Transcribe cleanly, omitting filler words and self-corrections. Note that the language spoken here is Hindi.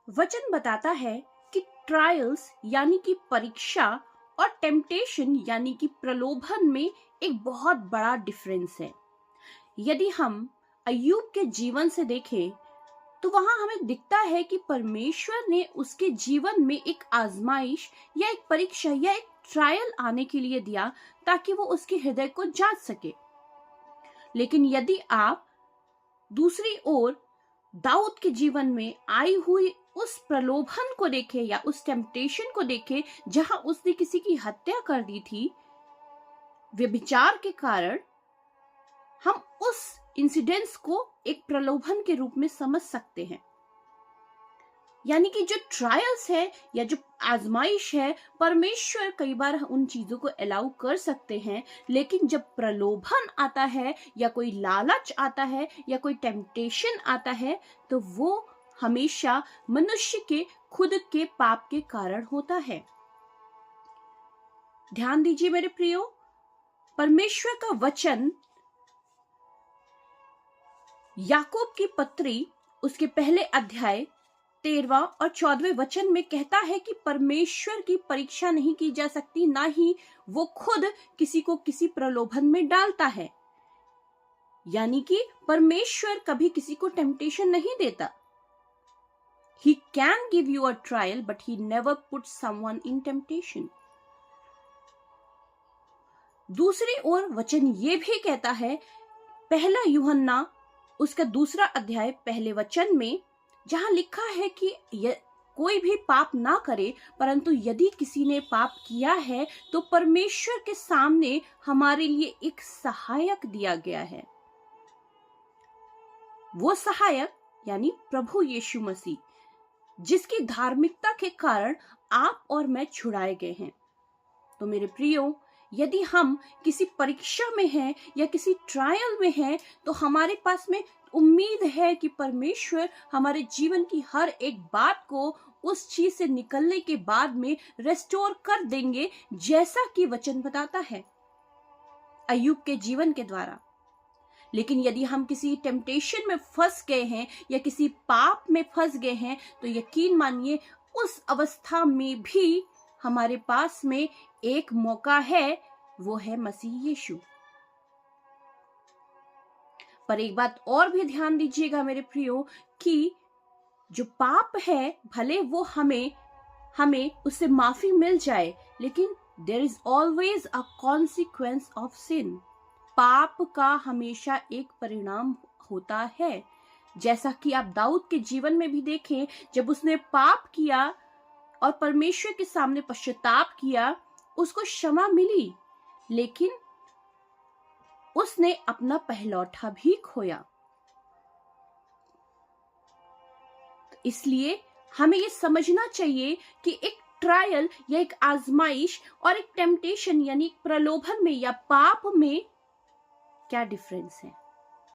वचन बताता है कि ट्रायल्स यानी कि परीक्षा और टेम्पटेशन यानी कि प्रलोभन में एक बहुत बड़ा डिफरेंस है। यदि हम अय्यूब के जीवन से देखें तो वहां हमें दिखता है कि परमेश्वर ने उसके जीवन में एक आजमाइश या एक परीक्षा या एक ट्रायल आने के लिए दिया ताकि वो उसके हृदय को जांच सके। लेकिन यदि आप दूसरी ओर दाऊद के जीवन में आई हुई उस प्रलोभन को देखें या उस टेम्पटेशन को देखें जहां उसने किसी की हत्या कर दी थी व्यभिचार के कारण, हम उस इंसिडेंट्स को एक प्रलोभन के रूप में समझ सकते हैं। यानी कि जो ट्रायल्स है या जो आजमाइश है, परमेश्वर कई बार उन चीजों को अलाउ कर सकते हैं, लेकिन जब प्रलोभन आता है या कोई लालच आता है या कोई टेम्पटेशन आता है तो वो हमेशा मनुष्य के खुद के पाप के कारण होता है। ध्यान दीजिए मेरे प्रियो, परमेश्वर का वचन याकूब की पत्री उसके पहले अध्याय 13वां और 14वें वचन में कहता है कि परमेश्वर की परीक्षा नहीं की जा सकती, ना ही वो खुद किसी को किसी प्रलोभन में डालता है। यानी कि परमेश्वर कभी किसी को टेम्पटेशन नहीं देता। He can give you a trial, but he never puts someone in temptation. दूसरी ओर वचन ये भी कहता है, पहला यूहन्ना उसका 2 अध्याय पहले वचन में, जहां लिखा है कि कोई भी पाप ना करे, परंतु यदि किसी ने पाप किया है तो परमेश्वर के सामने हमारे लिए एक सहायक दिया गया है। वो सहायक यानी प्रभु यीशु मसीह, जिसकी धार्मिकता के कारण आप और मैं छुड़ाए गए हैं। तो मेरे प्रियो, यदि हम किसी परीक्षा में हैं या किसी ट्रायल में हैं तो हमारे पास में उम्मीद है कि परमेश्वर हमारे जीवन की हर एक बात को उस चीज से निकलने के बाद में रेस्टोर कर देंगे, जैसा कि वचन बताता है अय्यूब के जीवन के द्वारा। लेकिन यदि हम किसी टेम्पटेशन में फंस गए हैं या किसी पाप में फंस गए हैं तो यकीन मानिए उस अवस्था में भी हमारे पास में एक मौका है, वो है मसीह यीशु। पर एक बात और भी ध्यान दीजिएगा मेरे प्रियो, कि जो पाप है भले वो हमें उससे माफी मिल जाए, लेकिन there is always a consequence of sin. पाप का हमेशा एक परिणाम होता है। जैसा कि आप दाऊद के जीवन में भी देखें, जब उसने पाप किया और परमेश्वर के सामने पश्चाताप किया, उसको क्षमा मिली, लेकिन उसने अपना पहलौठा भी खोया। इसलिए हमें ये समझना चाहिए कि एक ट्रायल या एक आजमाइश और एक टेम्पटेशन यानी प्रलोभन में या पाप में क्या डिफरेंस है।